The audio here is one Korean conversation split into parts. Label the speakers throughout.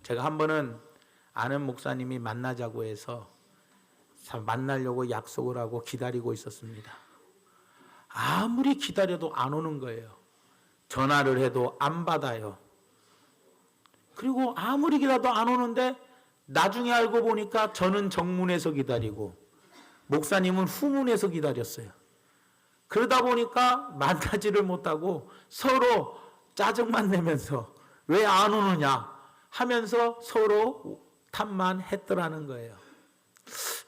Speaker 1: 제가 한 번은 아는 목사님이 만나자고 해서 만나려고 약속을 하고 기다리고 있었습니다. 아무리 기다려도 안 오는 거예요. 전화를 해도 안 받아요. 그리고 아무리 기다려도 안 오는데 나중에 알고 보니까 저는 정문에서 기다리고 목사님은 후문에서 기다렸어요. 그러다 보니까 만나지를 못하고 서로 짜증만 내면서 왜 안 오느냐 하면서 서로 탓만했더라는 거예요.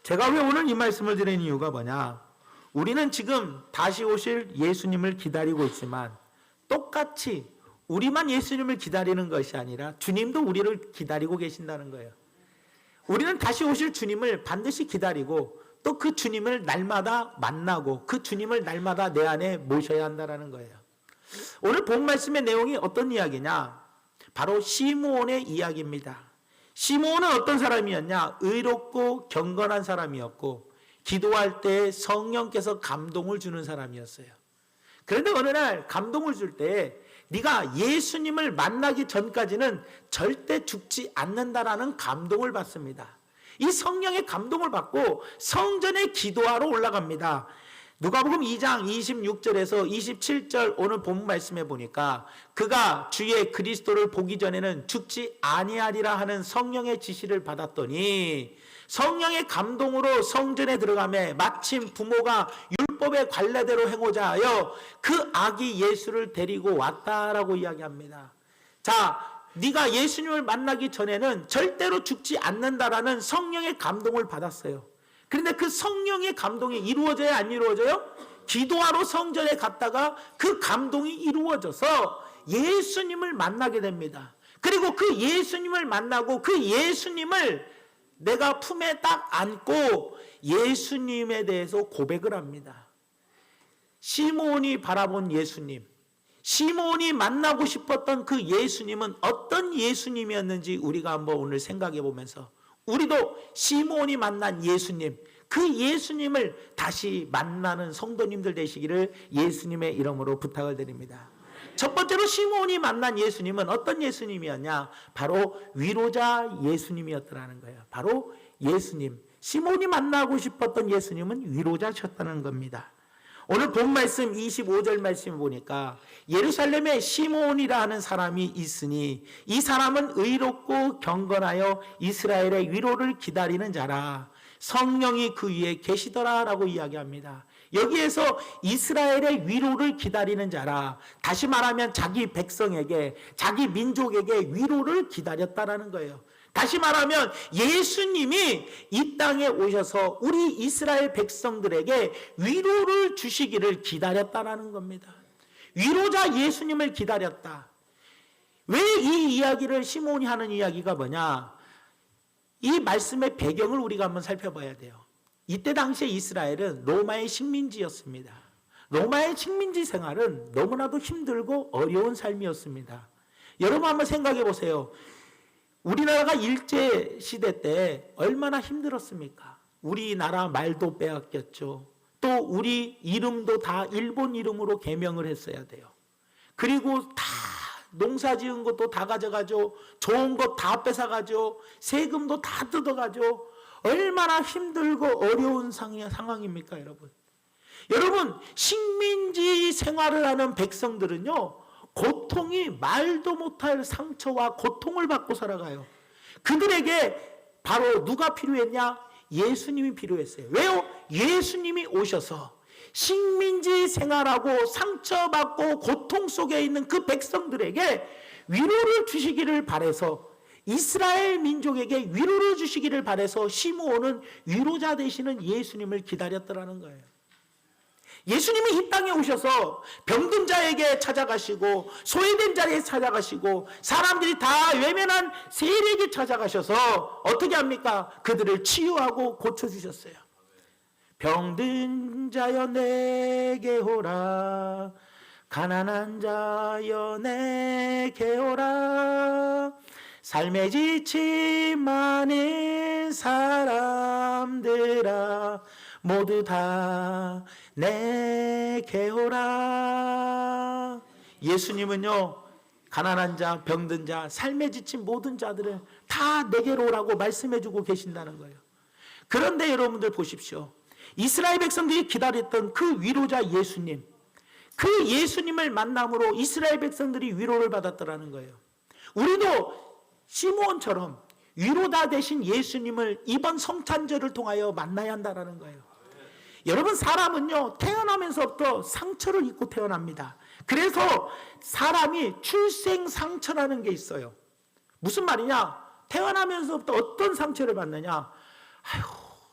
Speaker 1: 제가 왜 오늘 이 말씀을 드리는 이유가 뭐냐, 우리는 지금 다시 오실 예수님을 기다리고 있지만 똑같이 우리만 예수님을 기다리는 것이 아니라 주님도 우리를 기다리고 계신다는 거예요. 우리는 다시 오실 주님을 반드시 기다리고 또 그 주님을 날마다 만나고 그 주님을 날마다 내 안에 모셔야 한다는 거예요. 오늘 본 말씀의 내용이 어떤 이야기냐, 바로 시므온의 이야기입니다. 시므온은 어떤 사람이었냐, 의롭고 경건한 사람이었고 기도할 때 성령께서 감동을 주는 사람이었어요. 그런데 어느 날 감동을 줄 때 네가 예수님을 만나기 전까지는 절대 죽지 않는다라는 감동을 받습니다. 이 성령의 감동을 받고 성전에 기도하러 올라갑니다. 누가복음 2장 26절에서 27절 오늘 본문 말씀해 보니까 그가 주의 그리스도를 보기 전에는 죽지 아니하리라 하는 성령의 지시를 받았더니 성령의 감동으로 성전에 들어가매 마침 부모가 율법의 관례대로 행하자 하여 그 아기 예수를 데리고 왔다라고 이야기합니다. 자, 네가 예수님을 만나기 전에는 절대로 죽지 않는다라는 성령의 감동을 받았어요. 그런데 그 성령의 감동이 이루어져야 안 이루어져요? 기도하러 성전에 갔다가 그 감동이 이루어져서 예수님을 만나게 됩니다. 그리고 그 예수님을 만나고 그 예수님을 내가 품에 딱 안고 예수님에 대해서 고백을 합니다. 시므온이 바라본 예수님, 시므온이 만나고 싶었던 그 예수님은 어떤 예수님이었는지 우리가 한번 오늘 생각해 보면서 우리도 시므온이 만난 예수님, 그 예수님을 다시 만나는 성도님들 되시기를 예수님의 이름으로 부탁을 드립니다. 첫 번째로 시므온이 만난 예수님은 어떤 예수님이었냐, 바로 위로자 예수님이었더라는 거예요. 바로 예수님, 시므온이 만나고 싶었던 예수님은 위로자셨다는 겁니다. 오늘 본 말씀 25절 말씀 보니까 예루살렘에 시므온이라 하는 사람이 있으니 이 사람은 의롭고 경건하여 이스라엘의 위로를 기다리는 자라, 성령이 그 위에 계시더라 라고 이야기합니다. 여기에서 이스라엘의 위로를 기다리는 자라, 다시 말하면 자기 백성에게, 자기 민족에게 위로를 기다렸다라는 거예요. 다시 말하면 예수님이 이 땅에 오셔서 우리 이스라엘 백성들에게 위로를 주시기를 기다렸다라는 겁니다. 위로자 예수님을 기다렸다. 왜 이 이야기를 시므온이 하는 이야기가 뭐냐, 이 말씀의 배경을 우리가 한번 살펴봐야 돼요. 이때 당시에 이스라엘은 로마의 식민지였습니다. 로마의 식민지 생활은 너무나도 힘들고 어려운 삶이었습니다. 여러분 한번 생각해 보세요. 우리나라가 일제시대 때 얼마나 힘들었습니까? 우리나라 말도 빼앗겼죠. 또 우리 이름도 다 일본 이름으로 개명을 했어야 돼요. 그리고 다 농사 지은 것도 다 가져가죠. 좋은 것 다 뺏어가죠. 세금도 다 뜯어가죠. 얼마나 힘들고 어려운 상황입니까, 여러분? 여러분, 식민지 생활을 하는 백성들은요, 고통이 말도 못할 상처와 고통을 받고 살아가요. 그들에게 바로 누가 필요했냐? 예수님이 필요했어요. 왜요? 예수님이 오셔서 식민지 생활하고 상처받고 고통 속에 있는 그 백성들에게 위로를 주시기를 바라서, 이스라엘 민족에게 위로를 주시기를 바라서 시므온은 위로자 되시는 예수님을 기다렸더라는 거예요. 예수님이 이 땅에 오셔서 병든 자에게 찾아가시고 소외된 자에게 찾아가시고 사람들이 다 외면한 세리에게 찾아가셔서 어떻게 합니까? 그들을 치유하고 고쳐주셨어요. 병든 자여 내게 오라, 가난한 자여 내게 오라, 삶에 지친 많은 사람들아 모두 다 내게 오라. 예수님은요, 가난한 자, 병든 자, 삶에 지친 모든 자들을 다 내게로 오라고 말씀해주고 계신다는 거예요. 그런데 여러분들 보십시오. 이스라엘 백성들이 기다렸던 그 위로자 예수님, 그 예수님을 만남으로 이스라엘 백성들이 위로를 받았더라는 거예요. 우리도 시므온처럼 위로자 되신 예수님을 이번 성탄절을 통하여 만나야 한다는 거예요. 여러분, 사람은요 태어나면서부터 상처를 입고 태어납니다. 그래서 사람이 출생상처라는 게 있어요. 무슨 말이냐? 태어나면서부터 어떤 상처를 받느냐? 아휴,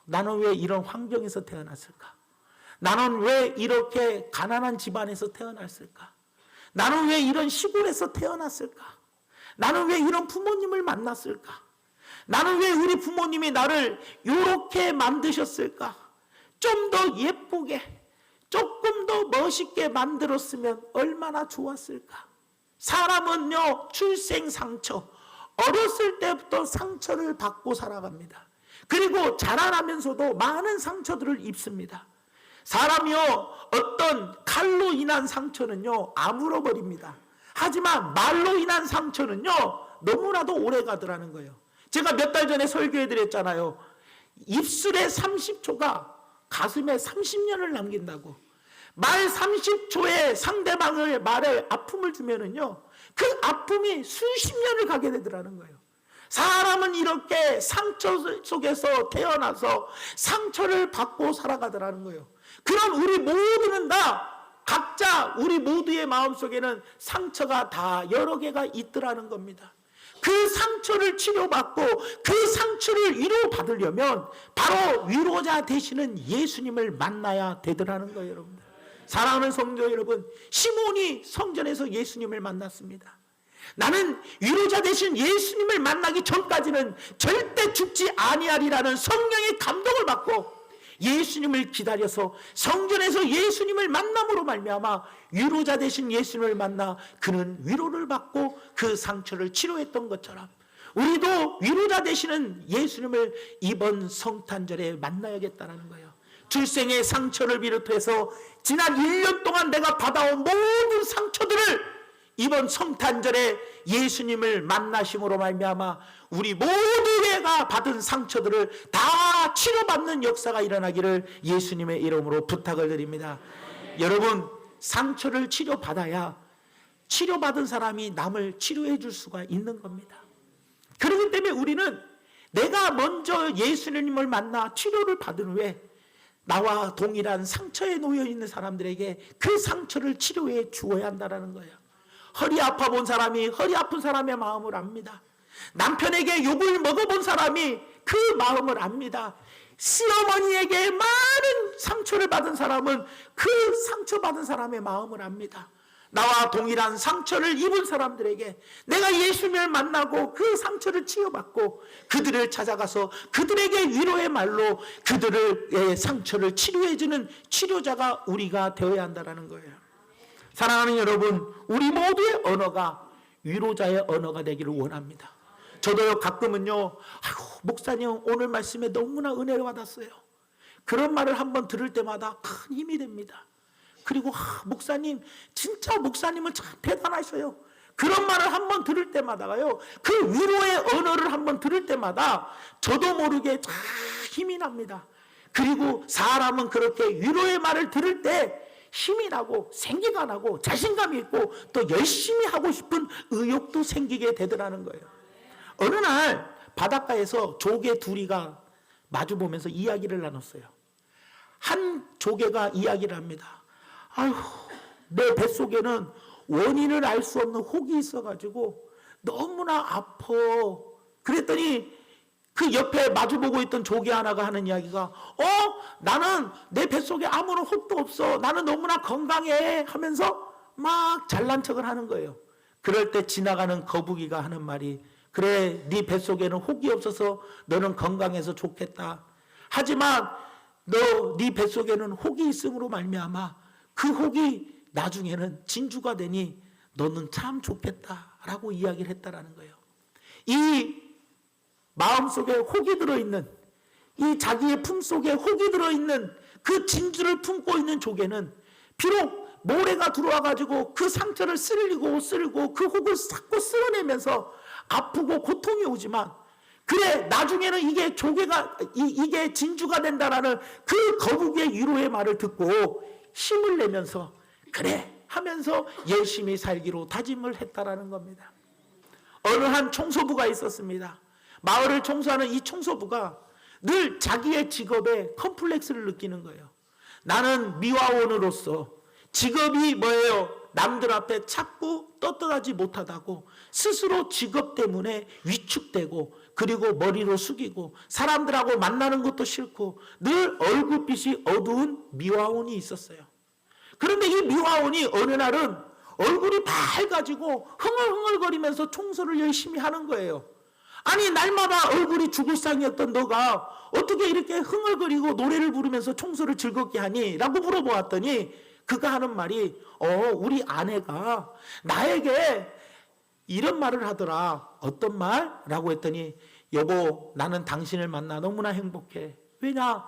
Speaker 1: 나는 왜 이런 환경에서 태어났을까? 나는 왜 이렇게 가난한 집안에서 태어났을까? 나는 왜 이런 시골에서 태어났을까? 나는 왜 이런 부모님을 만났을까? 나는 왜 우리 부모님이 나를 이렇게 만드셨을까? 좀 더 예쁘게, 조금 더 멋있게 만들었으면 얼마나 좋았을까? 사람은요, 출생 상처, 어렸을 때부터 상처를 받고 살아갑니다. 그리고 자라나면서도 많은 상처들을 입습니다. 사람이요, 어떤 칼로 인한 상처는요, 아물어버립니다. 하지만 말로 인한 상처는요, 너무나도 오래 가더라는 거예요. 제가 몇 달 전에 설교해드렸잖아요. 입술의 30초가 가슴에 30년을 남긴다고. 말 30초에 상대방의 말에 아픔을 주면은요, 그 아픔이 수십 년을 가게 되더라는 거예요. 사람은 이렇게 상처 속에서 태어나서 상처를 받고 살아가더라는 거예요. 그럼 우리 모두는 다 각자 우리 모두의 마음속에는 상처가 다 여러 개가 있더라는 겁니다. 그 상처를 치료받고 그 상처를 위로받으려면 바로 위로자 되시는 예수님을 만나야 되더라는 거예요, 여러분들. 사랑하는 성도 여러분, 시몬이 성전에서 예수님을 만났습니다. 나는 위로자 되신 예수님을 만나기 전까지는 절대 죽지 아니하리라는 성령의 감동을 받고 예수님을 기다려서 성전에서 예수님을 만남으로 말미암아 위로자 되신 예수님을 만나 그는 위로를 받고 그 상처를 치료했던 것처럼 우리도 위로자 되시는 예수님을 이번 성탄절에 만나야겠다는 거예요. 출생의 상처를 비롯해서 지난 1년 동안 내가 받아온 모든 상처들을 이번 성탄절에 예수님을 만나심으로 말미암아 우리 모두가 받은 상처들을 다 치료받는 역사가 일어나기를 예수님의 이름으로 부탁을 드립니다. 여러분, 상처를 치료받아야 치료받은 사람이 남을 치료해 줄 수가 있는 겁니다. 그렇기 때문에 우리는 내가 먼저 예수님을 만나 치료를 받은 후에 나와 동일한 상처에 놓여 있는 사람들에게 그 상처를 치료해 주어야 한다는 거예요. 허리 아파 본 사람이 허리 아픈 사람의 마음을 압니다. 남편에게 욕을 먹어본 사람이 그 마음을 압니다. 시어머니에게 많은 상처를 받은 사람은 그 상처받은 사람의 마음을 압니다. 나와 동일한 상처를 입은 사람들에게 내가 예수님을 만나고 그 상처를 치유받고 그들을 찾아가서 그들에게 위로의 말로 그들의 상처를 치료해주는 치료자가 우리가 되어야 한다는 거예요. 사랑하는 여러분, 우리 모두의 언어가 위로자의 언어가 되기를 원합니다. 저도요, 가끔은요, 아이고, 목사님 오늘 말씀에 너무나 은혜를 받았어요. 그런 말을 한번 들을 때마다 큰 힘이 됩니다. 그리고 목사님, 진짜 목사님은 참 대단하셔요. 그런 말을 한번 들을 때마다요, 그 위로의 언어를 한번 들을 때마다 저도 모르게 참 힘이 납니다. 그리고 사람은 그렇게 위로의 말을 들을 때 힘이 나고 생기가 나고 자신감이 있고 또 열심히 하고 싶은 의욕도 생기게 되더라는 거예요. 어느 날 바닷가에서 조개 둘이가 마주보면서 이야기를 나눴어요. 한 조개가 이야기를 합니다. 아휴, 내 뱃속에는 원인을 알 수 없는 혹이 있어가지고 너무나 아파. 그랬더니 그 옆에 마주보고 있던 조개 하나가 하는 이야기가 나는 내 뱃속에 아무런 혹도 없어. 나는 너무나 건강해 하면서 막 잘난 척을 하는 거예요. 그럴 때 지나가는 거북이가 하는 말이 그래, 네 뱃속에는 혹이 없어서 너는 건강해서 좋겠다. 하지만 네 뱃속에는 혹이 있음으로 말미암아 그 혹이 나중에는 진주가 되니 너는 참 좋겠다라고 이야기를 했다라는 거예요. 이 마음속에 혹이 들어있는, 이 자기의 품속에 혹이 들어있는 그 진주를 품고 있는 조개는 비록 모래가 들어와 가지고 그 상처를 쓸고 그 혹을 자꾸 쓸어내면서 아프고 고통이 오지만, 그래 나중에는 이게 조개가 이게 진주가 된다라는 그 거북이의 위로의 말을 듣고 힘을 내면서 그래 하면서 열심히 살기로 다짐을 했다라는 겁니다. 어느 한 청소부가 있었습니다. 마을을 청소하는 이 청소부가 늘 자기의 직업에 컴플렉스를 느끼는 거예요. 나는 미화원으로서 직업이 뭐예요? 남들 앞에 자꾸 떳떳하지 못하다고 스스로 직업 때문에 위축되고, 그리고 머리를 숙이고 사람들하고 만나는 것도 싫고 늘 얼굴빛이 어두운 미화원이 있었어요. 그런데 이 미화원이 어느 날은 얼굴이 밝아지고 흥얼흥얼거리면서 청소를 열심히 하는 거예요. 아니 날마다 얼굴이 죽을 상이었던 너가 어떻게 이렇게 흥얼거리고 노래를 부르면서 청소를 즐겁게 하니? 라고 물어보았더니 그가 하는 말이 우리 아내가 나에게 이런 말을 하더라. 어떤 말? 라고 했더니 여보 나는 당신을 만나 너무나 행복해. 왜냐?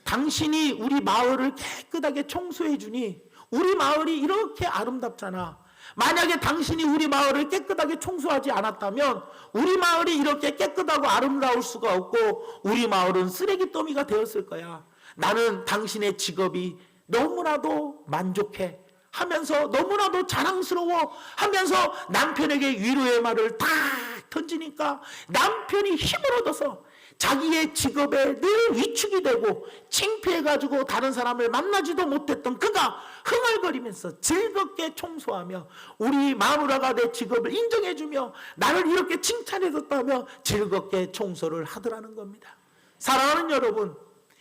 Speaker 1: 당신이 우리 마을을 깨끗하게 청소해 주니 우리 마을이 이렇게 아름답잖아. 만약에 당신이 우리 마을을 깨끗하게 청소하지 않았다면 우리 마을이 이렇게 깨끗하고 아름다울 수가 없고 우리 마을은 쓰레기더미가 되었을 거야. 나는 당신의 직업이 너무나도 만족해 하면서 너무나도 자랑스러워 하면서 남편에게 위로의 말을 딱 던지니까 남편이 힘을 얻어서 자기의 직업에 늘 위축이 되고 창피해가지고 다른 사람을 만나지도 못했던 그가 흥얼거리면서 즐겁게 청소하며 우리 마누라가 내 직업을 인정해주며 나를 이렇게 칭찬해줬다며 즐겁게 청소를 하더라는 겁니다. 사랑하는 여러분,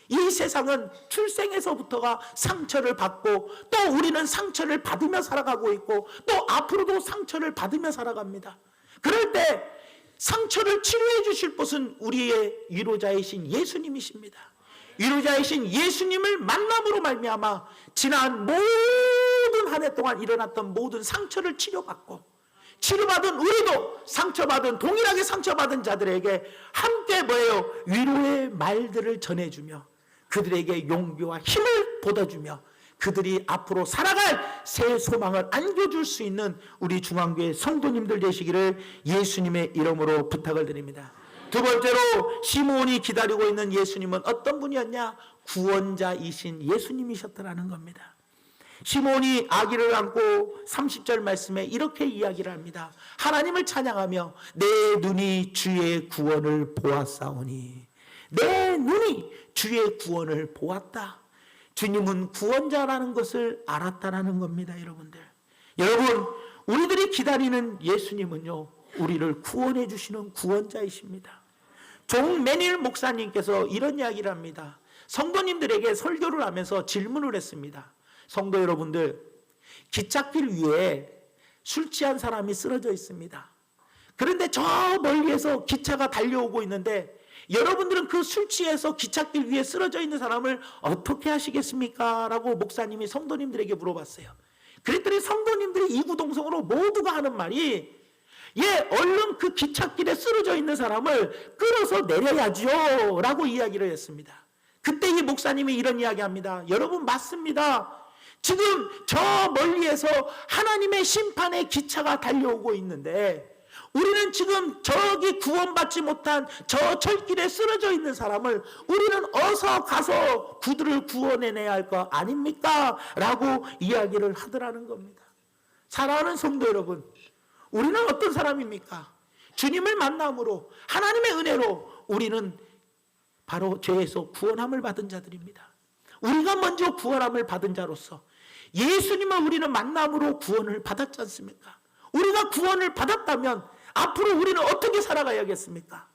Speaker 1: 이 세상은 출생에서부터가 상처를 받고 또 우리는 상처를 받으며 살아가고 있고 또 앞으로도 상처를 받으며 살아갑니다. 그럴 때 상처를 치료해 주실 것은 우리의 위로자이신 예수님이십니다. 위로자이신 예수님을 만남으로 말미암아 지난 모든 한 해 동안 일어났던 모든 상처를 치료받고 치료받은 우리도 상처받은 동일하게 상처받은 자들에게 함께 뭐예요? 위로의 말들을 전해주며 그들에게 용기와 힘을 돋아주며 그들이 앞으로 살아갈 새 소망을 안겨줄 수 있는 우리 중앙교회 성도님들 되시기를 예수님의 이름으로 부탁을 드립니다. 두 번째로 시므온이 기다리고 있는 예수님은 어떤 분이었냐? 구원자이신 예수님이셨더라는 겁니다. 시므온이 아기를 안고 30절 말씀에 이렇게 이야기를 합니다. 하나님을 찬양하며 내 눈이 주의 구원을 보았사오니, 내 눈이 주의 구원을 보았다. 주님은 구원자라는 것을 알았다라는 겁니다. 여러분 우리들이 기다리는 예수님은요 우리를 구원해 주시는 구원자이십니다. 종 매닐 목사님께서 이런 이야기를 합니다. 성도님들에게 설교를 하면서 질문을 했습니다. 성도 여러분들, 기찻길 위에 술 취한 사람이 쓰러져 있습니다. 그런데 저 멀리에서 기차가 달려오고 있는데 여러분들은 그 술 취해서 기찻길 위에 쓰러져 있는 사람을 어떻게 하시겠습니까? 라고 목사님이 성도님들에게 물어봤어요. 그랬더니 성도님들이 이구동성으로 모두가 하는 말이 얼른 그 기찻길에 쓰러져 있는 사람을 끌어서 내려야죠 라고 이야기를 했습니다. 그때 이 목사님이 이런 이야기합니다. 여러분 맞습니다. 지금 저 멀리에서 하나님의 심판의 기차가 달려오고 있는데 우리는 지금 저기 구원받지 못한 저 철길에 쓰러져 있는 사람을 우리는 어서 가서 그들을 구원해내야 할 거 아닙니까? 라고 이야기를 하더라는 겁니다. 사랑하는 성도 여러분, 우리는 어떤 사람입니까? 주님을 만남으로 하나님의 은혜로 우리는 바로 죄에서 구원함을 받은 자들입니다. 우리가 먼저 구원함을 받은 자로서 예수님을 우리는 만남으로 구원을 받았지 않습니까? 우리가 구원을 받았다면 앞으로 우리는 어떻게 살아가야겠습니까?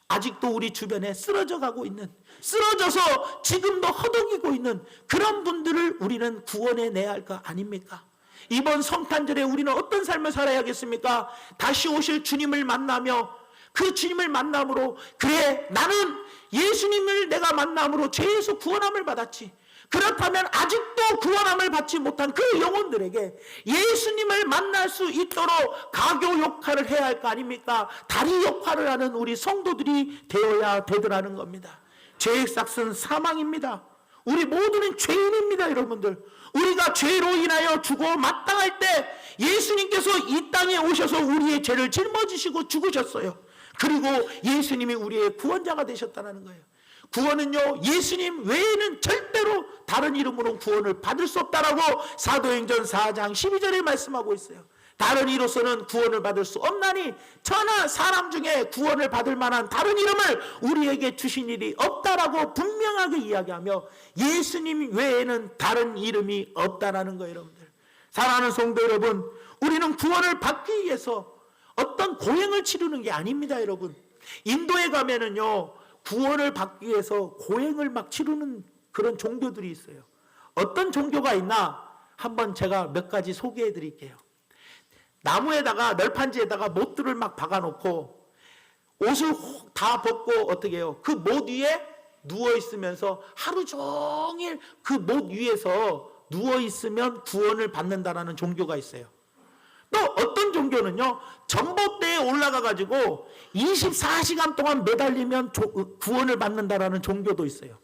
Speaker 1: 아직도 우리 주변에 쓰러져 가고 있는, 쓰러져서 지금도 허덕이고 있는 그런 분들을 우리는 구원해내야 할 거 아닙니까? 이번 성탄절에 우리는 어떤 삶을 살아야겠습니까? 다시 오실 주님을 만나며 그 주님을 만남으로 그래 나는 예수님을 내가 만남으로 죄에서 구원함을 받았지. 그렇다면 아직도 구원함을 받지 못한 그 영혼들에게 예수님을 만날 수 있도록 가교 역할을 해야 할 거 아닙니까? 다리 역할을 하는 우리 성도들이 되어야 되더라는 겁니다. 죄의 삭은 사망입니다. 우리 모두는 죄인입니다, 여러분들. 우리가 죄로 인하여 죽어 마땅할 때 예수님께서 이 땅에 오셔서 우리의 죄를 짊어지시고 죽으셨어요. 그리고 예수님이 우리의 구원자가 되셨다는 거예요. 구원은요, 예수님 외에는 절대로 다른 이름으로 구원을 받을 수 없다라고 사도행전 4장 12절에 말씀하고 있어요. 다른 이로서는 구원을 받을 수 없나니 천하 사람 중에 구원을 받을 만한 다른 이름을 우리에게 주신 일이 없다라고 분명하게 이야기하며 예수님 외에는 다른 이름이 없다라는 거예요, 여러분들. 사랑하는 성도 여러분, 우리는 구원을 받기 위해서 어떤 고행을 치르는 게 아닙니다, 여러분. 인도에 가면은요, 구원을 받기 위해서 고행을 막 치르는 그런 종교들이 있어요. 어떤 종교가 있나 한번 제가 몇 가지 소개해 드릴게요. 나무에다가 널판지에다가 못들을 막 박아놓고 옷을 다 벗고 어떻게 해요? 그 못 위에 누워 있으면서 하루 종일 그 못 위에서 누워 있으면 구원을 받는다라는 종교가 있어요. 또 어떤 종교는요, 전봇대에 올라가 가지고 24시간 동안 매달리면 구원을 받는다라는 종교도 있어요.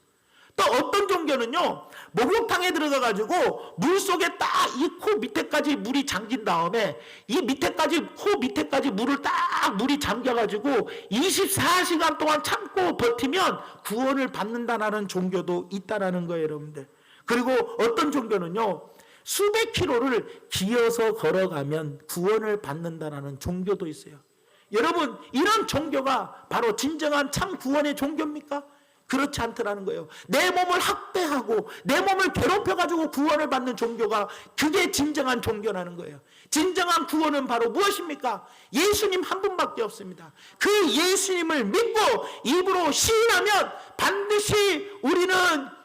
Speaker 1: 또 어떤 종교는요, 목욕탕에 들어가 가지고 물 속에 딱 이 코 밑에까지 물이 잠긴 다음에 이 밑에까지, 코 밑에까지 물을 딱 물이 잠겨 가지고 24시간 동안 참고 버티면 구원을 받는다라는 종교도 있다라는 거예요, 여러분들. 그리고 어떤 종교는요, 수백 킬로를 기어서 걸어가면 구원을 받는다라는 종교도 있어요. 여러분, 이런 종교가 바로 진정한 참 구원의 종교입니까? 그렇지 않더라는 거예요. 내 몸을 학대하고 내 몸을 괴롭혀가지고 구원을 받는 종교가, 그게 진정한 종교라는 거예요. 진정한 구원은 바로 무엇입니까? 예수님 한 분밖에 없습니다. 그 예수님을 믿고 입으로 시인하면 반드시 우리는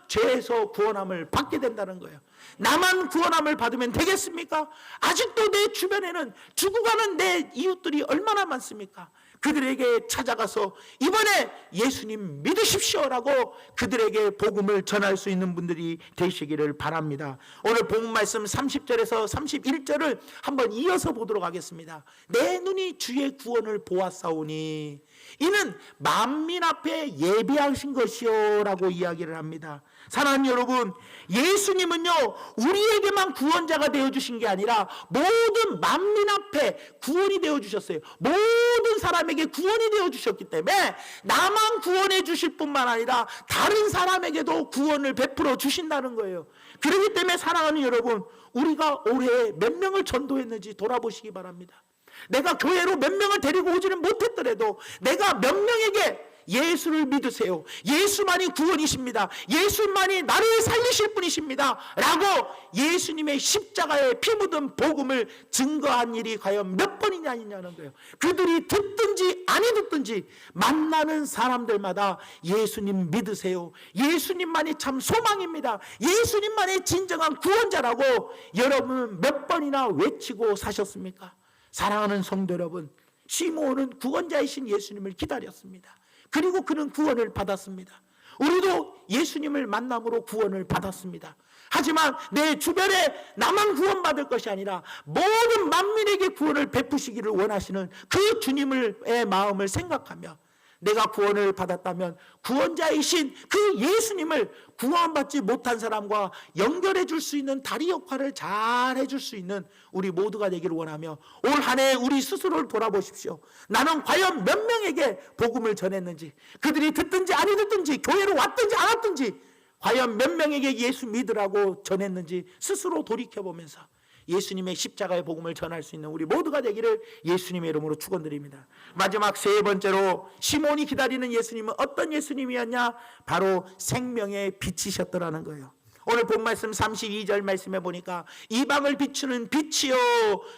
Speaker 1: 죄에서 구원함을 받게 된다는 거예요. 나만 구원함을 받으면 되겠습니까? 아직도 내 주변에는 죽어가는 내 이웃들이 얼마나 많습니까? 그들에게 찾아가서 이번에 예수님 믿으십시오라고 그들에게 복음을 전할 수 있는 분들이 되시기를 바랍니다. 오늘 복음 말씀 30절에서 31절을 한번 이어서 보도록 하겠습니다. 내 눈이 주의 구원을 보았사오니 이는 만민 앞에 예비하신 것이요 라고 이야기를 합니다. 사랑하는 여러분, 예수님은요, 우리에게만 구원자가 되어주신 게 아니라 모든 만민 앞에 구원이 되어주셨어요. 모든 사람에게 구원이 되어주셨기 때문에 나만 구원해 주실 뿐만 아니라 다른 사람에게도 구원을 베풀어 주신다는 거예요. 그렇기 때문에 사랑하는 여러분, 우리가 올해 몇 명을 전도했는지 돌아보시기 바랍니다. 내가 교회로 몇 명을 데리고 오지는 못했더라도 내가 몇 명에게 예수를 믿으세요, 예수만이 구원이십니다, 예수만이 나를 살리실 분이십니다 라고 예수님의 십자가에 피 묻은 복음을 증거한 일이 과연 몇 번이냐 아니냐는 거예요. 그들이 듣든지 아니 듣든지 만나는 사람들마다 예수님 믿으세요, 예수님만이 참 소망입니다, 예수님만이 진정한 구원자라고 여러분은 몇 번이나 외치고 사셨습니까? 사랑하는 성도 여러분, 시므온은 구원자이신 예수님을 기다렸습니다. 그리고 그는 구원을 받았습니다. 우리도 예수님을 만남으로 구원을 받았습니다. 하지만 내 주변에 나만 구원받을 것이 아니라 모든 만민에게 구원을 베푸시기를 원하시는 그 주님의 마음을 생각하며 내가 구원을 받았다면 구원자이신 그 예수님을 구원받지 못한 사람과 연결해 줄 수 있는 다리 역할을 잘 해줄 수 있는 우리 모두가 되기를 원하며 올 한 해 우리 스스로를 돌아보십시오. 나는 과연 몇 명에게 복음을 전했는지, 그들이 듣든지 아니 듣든지 교회로 왔든지 안 왔든지 과연 몇 명에게 예수 믿으라고 전했는지 스스로 돌이켜보면서 예수님의 십자가의 복음을 전할 수 있는 우리 모두가 되기를 예수님의 이름으로 축원드립니다. 마지막 세 번째로 시몬이 기다리는 예수님은 어떤 예수님이었냐? 바로 생명의 빛이셨더라는 거예요. 오늘 본 말씀 32절 말씀에 보니까 이방을 비추는 빛이요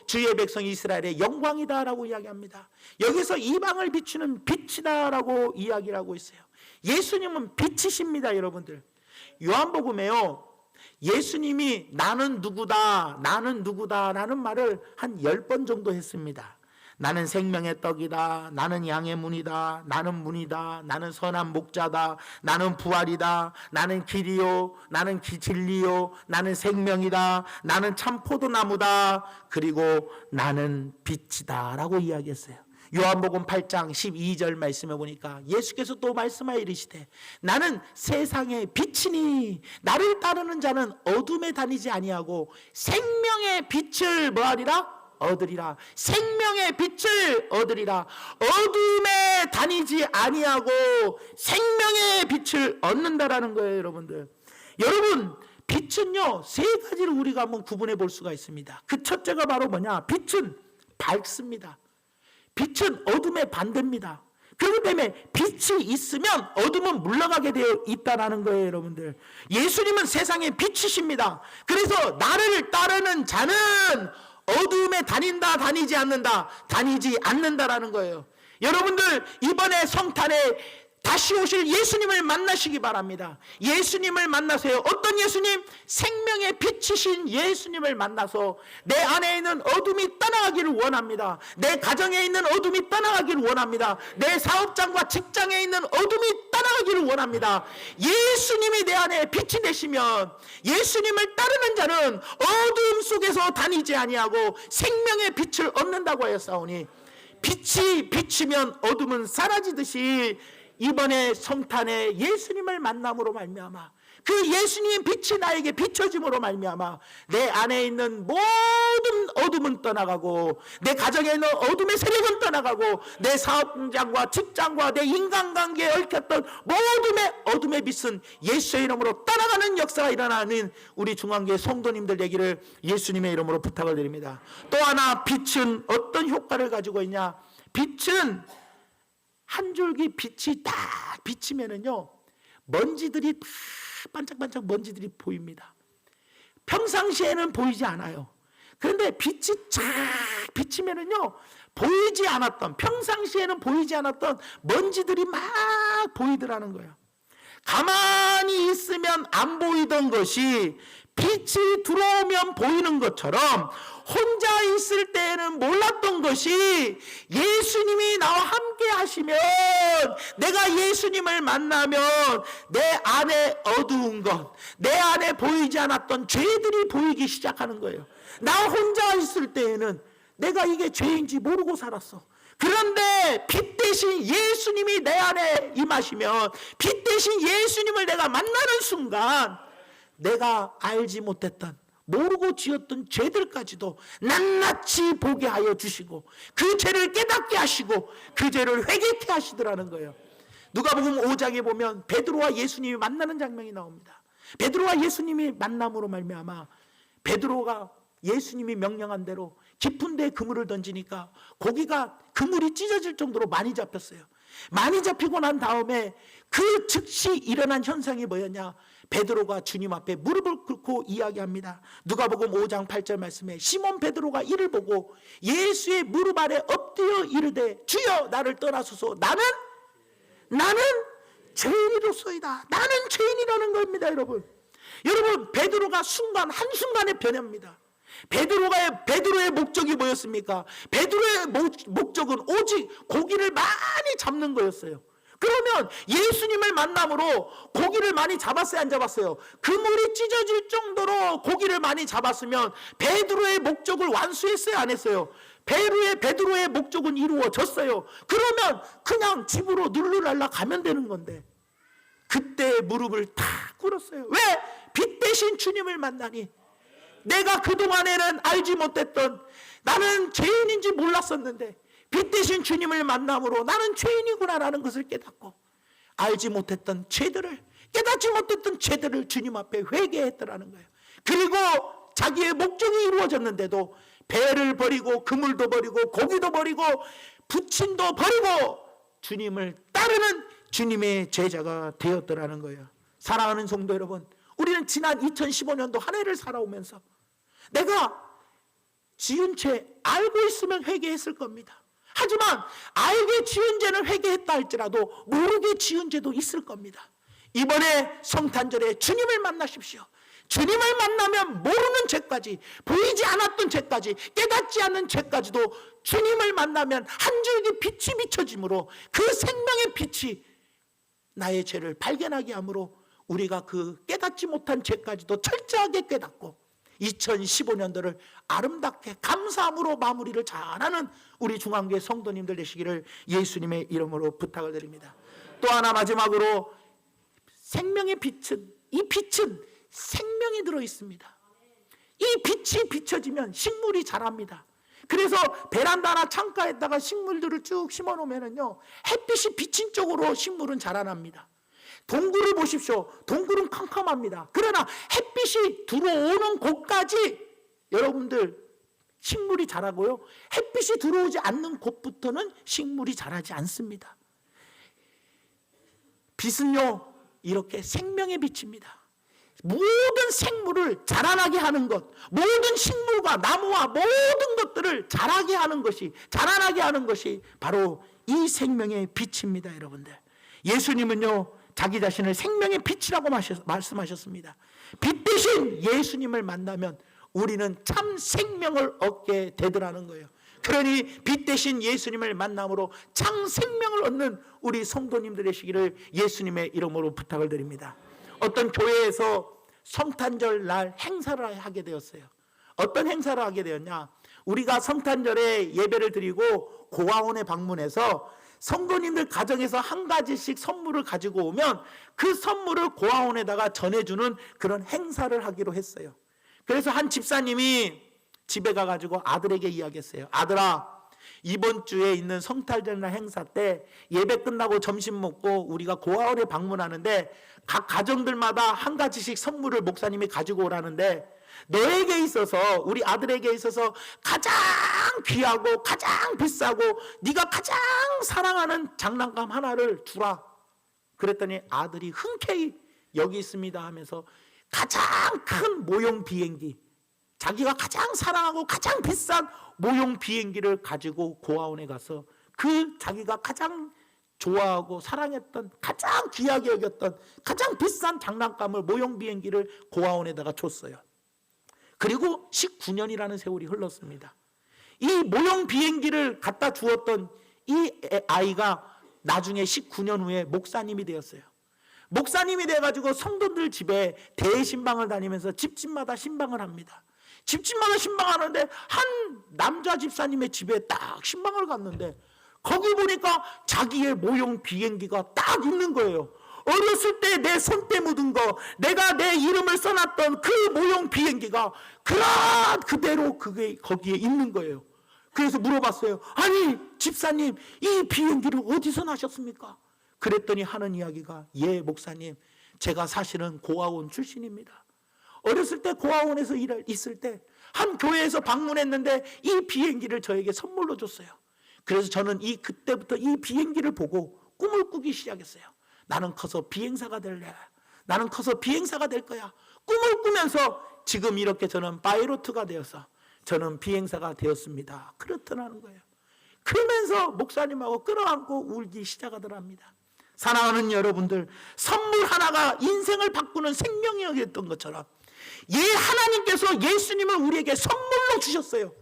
Speaker 1: 주의 백성 이스라엘의 영광이다 라고 이야기합니다. 여기서 이방을 비추는 빛이다 라고 이야기를 하고 있어요. 예수님은 빛이십니다, 여러분들. 요한복음에요, 예수님이 나는 누구다 라는 말을 한 10번 정도 했습니다. 나는 생명의 떡이다, 나는 양의 문이다, 나는 문이다, 나는 선한 목자다, 나는 부활이다, 나는 길이요, 나는 진리요, 나는 생명이다, 나는 참 포도나무다, 그리고 나는 빛이다 라고 이야기했어요. 요한복음 8장 12절 말씀해 보니까 예수께서 또 말씀하여 이르시되 나는 세상의 빛이니 나를 따르는 자는 어둠에 다니지 아니하고 생명의 빛을 뭐하리라? 얻으리라. 생명의 빛을 얻으리라. 어둠에 다니지 아니하고 생명의 빛을 얻는다라는 거예요, 여러분들. 여러분, 빛은요 세 가지를 우리가 한번 구분해 볼 수가 있습니다. 그 첫째가 바로 뭐냐? 빛은 밝습니다. 빛은 어둠의 반대입니다. 그렇기 때문에 빛이 있으면 어둠은 물러가게 되어 있다는 거예요, 여러분들. 예수님은 세상의 빛이십니다. 그래서 나를 따르는 자는 어둠에 다닌다, 다니지 않는다, 다니지 않는다라는 거예요. 여러분들 이번에 성탄에 다시 오실 예수님을 만나시기 바랍니다. 예수님을 만나세요. 어떤 예수님? 생명의 빛이신 예수님을 만나서 내 안에 있는 어둠이 떠나가기를 원합니다. 내 가정에 있는 어둠이 떠나가기를 원합니다. 내 사업장과 직장에 있는 어둠이 떠나가기를 원합니다. 예수님이 내 안에 빛이 되시면 예수님을 따르는 자는 어둠 속에서 다니지 아니하고 생명의 빛을 얻는다고 하였사오니 빛이 비치면 어둠은 사라지듯이 이번에 성탄에 예수님을 만남으로 말미암아 그 예수님의 빛이 나에게 비춰짐으로 말미암아 내 안에 있는 모든 어둠은 떠나가고 내 가정에 있는 어둠의 세력은 떠나가고 내 사업장과 직장과 내 인간관계에 얽혔던 모든 어둠의 빛은 예수의 이름으로 떠나가는 역사가 일어나는 우리 중앙교회 성도님들 되기를 예수님의 이름으로 부탁을 드립니다. 또 하나, 빛은 어떤 효과를 가지고 있냐? 빛은 한 줄기 빛이 딱 비치면은요 먼지들이 다 반짝반짝 먼지들이 보입니다. 평상시에는 보이지 않아요. 그런데 빛이 쫙 비치면은요 보이지 않았던, 평상시에는 보이지 않았던 먼지들이 막 보이더라는 거예요. 가만히 있으면 안 보이던 것이 빛이 들어오면 보이는 것처럼 혼자 있을 때에는 몰랐던 것이 예수님이 나와 함께 하시면, 내가 예수님을 만나면 내 안에 어두운 것, 내 안에 보이지 않았던 죄들이 보이기 시작하는 거예요. 나 혼자 있을 때에는 내가 이게 죄인지 모르고 살았어. 그런데 빛 대신 예수님이 내 안에 임하시면, 빛 대신 예수님을 내가 만나는 순간 내가 알지 못했던, 모르고 지었던 죄들까지도 낱낱이 보게 하여 주시고 그 죄를 깨닫게 하시고 그 죄를 회개케 하시더라는 거예요. 누가복음 5장에 보면 베드로와 예수님이 만나는 장면이 나옵니다. 베드로와 예수님이 만남으로 말미암아 베드로가 예수님이 명령한 대로 깊은 데에 그물을 던지니까 고기가, 그물이 찢어질 정도로 많이 잡혔어요. 많이 잡히고 난 다음에 그 즉시 일어난 현상이 뭐였냐? 베드로가 주님 앞에 무릎을 꿇고 이야기합니다. 누가복음 5장 8절 말씀에 시몬 베드로가 이를 보고 예수의 무릎 아래 엎드려 이르되 주여 나를 떠나소서, 나는 죄인이로소이다. 나는 죄인이라는 겁니다. 여러분 베드로가 한순간에 변합니다. 베드로의 목적이 뭐였습니까? 베드로의 목적은 오직 고기를 많이 잡는 거였어요. 그러면 예수님을 만남으로 고기를 많이 잡았어요, 안 잡았어요? 그물이 찢어질 정도로 고기를 많이 잡았으면 베드로의 목적을 완수했어요, 안 했어요? 베드로의 목적은 이루어졌어요. 그러면 그냥 집으로 눌러날라 가면 되는 건데 그때 무릎을 다 꿇었어요. 왜? 빛 대신 주님을 만나니 내가 그동안에는 알지 못했던, 나는 죄인인지 몰랐었는데 빛 대신 주님을 만남으로 나는 죄인이구나라는 것을 깨닫고 알지 못했던 죄들을, 깨닫지 못했던 죄들을 주님 앞에 회개했더라는 거예요. 그리고 자기의 목적이 이루어졌는데도 배를 버리고 그물도 버리고 고기도 버리고 부친도 버리고 주님을 따르는 주님의 제자가 되었더라는 거예요. 사랑하는 성도 여러분, 우리는 지난 2015년도 한 해를 살아오면서 내가 지은 죄 알고 있으면 회개했을 겁니다. 하지만 알게 지은 죄는 회개했다 할지라도 모르게 지은 죄도 있을 겁니다. 이번에 성탄절에 주님을 만나십시오. 주님을 만나면 모르는 죄까지, 보이지 않았던 죄까지, 깨닫지 않는 죄까지도 주님을 만나면 한 줄기 빛이 비춰짐으로 그 생명의 빛이 나의 죄를 발견하게 하므로 우리가 그 깨닫지 못한 죄까지도 철저하게 깨닫고 2015년도를 아름답게 감사함으로 마무리를 잘하는 우리 중앙교회 성도님들 되시기를 예수님의 이름으로 부탁을 드립니다. 또 하나 마지막으로 생명의 빛은, 이 빛은 생명이 들어 있습니다. 이 빛이 비춰지면 식물이 자랍니다. 그래서 베란다나 창가에다가 식물들을 쭉 심어 놓으면요, 햇빛이 비친 쪽으로 식물은 자라납니다. 동굴을 보십시오. 동굴은 캄캄합니다. 그러나 햇빛이 들어오는 곳까지 여러분들 식물이 자라고요, 햇빛이 들어오지 않는 곳부터는 식물이 자라지 않습니다. 빛은요, 이렇게 생명의 빛입니다. 모든 생물을 자라나게 하는 것, 모든 식물과 나무와 모든 것들을 자라게 하는 것이, 자라나게 하는 것이 바로 이 생명의 빛입니다. 여러분들, 예수님은요 자기 자신을 생명의 빛이라고 말씀하셨습니다. 빛 대신 예수님을 만나면 우리는 참 생명을 얻게 되더라는 거예요. 그러니 빛 대신 예수님을 만남으로 참 생명을 얻는 우리 성도님들 되시기를 예수님의 이름으로 부탁을 드립니다. 어떤 교회에서 성탄절 날 행사를 하게 되었어요. 어떤 행사를 하게 되었냐, 우리가 성탄절에 예배를 드리고 고아원에 방문해서 성도님들 가정에서 한 가지씩 선물을 가지고 오면 그 선물을 고아원에다가 전해주는 그런 행사를 하기로 했어요. 그래서 한 집사님이 집에 가가지고 아들에게 이야기했어요. 아들아, 이번 주에 있는 성탄절 행사 때 예배 끝나고 점심 먹고 우리가 고아원에 방문하는데 각 가정들마다 한 가지씩 선물을 목사님이 가지고 오라는데 너에게 있어서, 우리 아들에게 있어서 가장 귀하고 가장 비싸고 네가 가장 사랑하는 장난감 하나를 주라. 그랬더니 아들이 흔쾌히 여기 있습니다 하면서 가장 큰 모형 비행기, 자기가 가장 사랑하고 가장 비싼 모형 비행기를 가지고 고아원에 가서 그 자기가 가장 좋아하고 사랑했던, 가장 귀하게 여겼던 가장 비싼 장난감을, 모형 비행기를 고아원에다가 줬어요. 그리고 19년이라는 세월이 흘렀습니다. 이 모형 비행기를 갖다 주었던 이 아이가 나중에 19년 후에 목사님이 되었어요. 목사님이 돼가지고 성도들 집에 대신방을 다니면서 집집마다 신방을 합니다. 집집마다 신방하는데 한 남자 집사님의 집에 딱 신방을 갔는데 거기 보니까 자기의 모형 비행기가 딱 있는 거예요. 어렸을 때 내 손때 묻은 거, 내가 내 이름을 써놨던 그 모형 비행기가 그대로 그게 거기에 있는 거예요. 그래서 물어봤어요. 아니 집사님, 이 비행기를 어디서 나셨습니까? 그랬더니 하는 이야기가, 예 목사님, 제가 사실은 고아원 출신입니다. 어렸을 때 고아원에서 있을 때 한 교회에서 방문했는데 이 비행기를 저에게 선물로 줬어요. 그래서 저는 그때부터 이 비행기를 보고 꿈을 꾸기 시작했어요. 나는 커서 비행사가 될래. 나는 커서 비행사가 될 거야. 꿈을 꾸면서 지금 이렇게 저는 파이로트가 되어서 저는 비행사가 되었습니다. 그렇더라는 거예요. 그러면서 목사님하고 끌어안고 울기 시작하더랍니다. 사랑하는 여러분들, 선물 하나가 인생을 바꾸는 생명이었던 것처럼 하나님께서 예수님을 우리에게 선물로 주셨어요.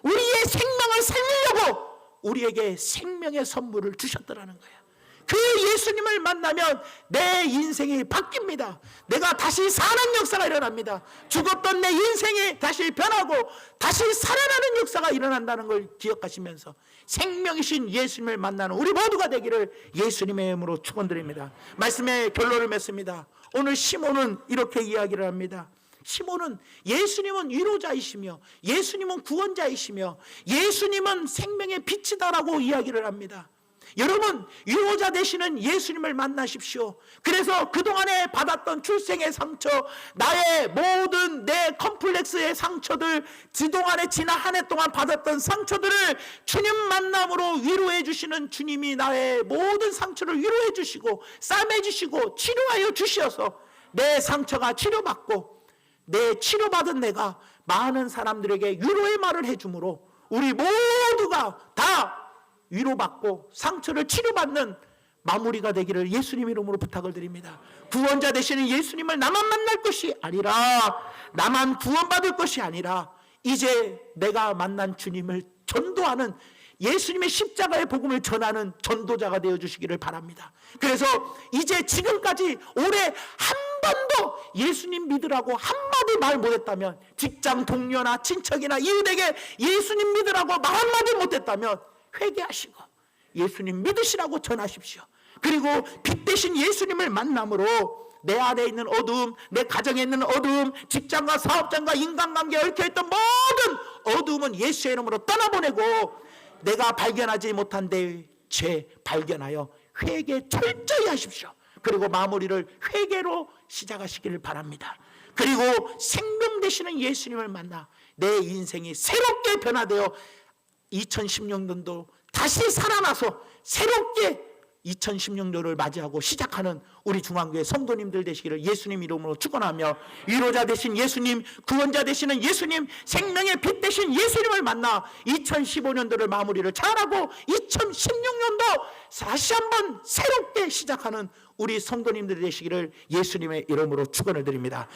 Speaker 1: 우리의 생명을 살리려고 우리에게 생명의 선물을 주셨더라는 거예요. 그 예수님을 만나면 내 인생이 바뀝니다. 내가 다시 사는 역사가 일어납니다. 죽었던 내 인생이 다시 변하고 다시 살아나는 역사가 일어난다는 걸 기억하시면서 생명이신 예수님을 만나는 우리 모두가 되기를 예수님의 이름으로 축원드립니다. 말씀의 결론을 맺습니다. 오늘 시몬은 이렇게 이야기를 합니다. 시몬은 예수님은 위로자이시며 예수님은 구원자이시며 예수님은 생명의 빛이다라고 이야기를 합니다. 여러분, 위로자 되시는 예수님을 만나십시오. 그래서 그동안에 받았던 출생의 상처, 나의 모든 내 컴플렉스의 상처들, 그동안에 지난 한 해 동안 받았던 상처들을 주님 만남으로 위로해 주시는 주님이 나의 모든 상처를 위로해 주시고 싸매 주시고 치료하여 주셔서 내 상처가 치료받고 내 치료받은 내가 많은 사람들에게 위로의 말을 해주므로 우리 모두가 다 위로받고 상처를 치료받는 마무리가 되기를 예수님 이름으로 부탁을 드립니다. 구원자 되시는 예수님을 나만 만날 것이 아니라, 나만 구원받을 것이 아니라 이제 내가 만난 주님을 전도하는 예수님의 십자가의 복음을 전하는 전도자가 되어주시기를 바랍니다. 그래서 이제 지금까지 올해 한 번도 예수님 믿으라고 한마디 말 못했다면, 직장 동료나 친척이나 이웃에게 예수님 믿으라고 말 한마디 못했다면 회개하시고 예수님 믿으시라고 전하십시오. 그리고 빛 대신 예수님을 만남으로 내 안에 있는 어두움, 내 가정에 있는 어두움, 직장과 사업장과 인간관계에 얽혀있던 모든 어두움은 예수의 이름으로 떠나보내고 내가 발견하지 못한 내 죄 발견하여 회개 철저히 하십시오. 그리고 마무리를 회개로 시작하시기를 바랍니다. 그리고 생명 되시는 예수님을 만나 내 인생이 새롭게 변화되어 2016년도 다시 살아나서 새롭게 2016년을 맞이하고 시작하는 우리 중앙교회 성도님들 되시기를 예수님 이름으로 축원하며, 위로자 되신 예수님, 구원자 되시는 예수님, 생명의 빛 되신 예수님을 만나 2015년도를 마무리를 잘하고 2016년도 다시 한번 새롭게 시작하는 우리 성도님들 되시기를 예수님의 이름으로 축원을 드립니다.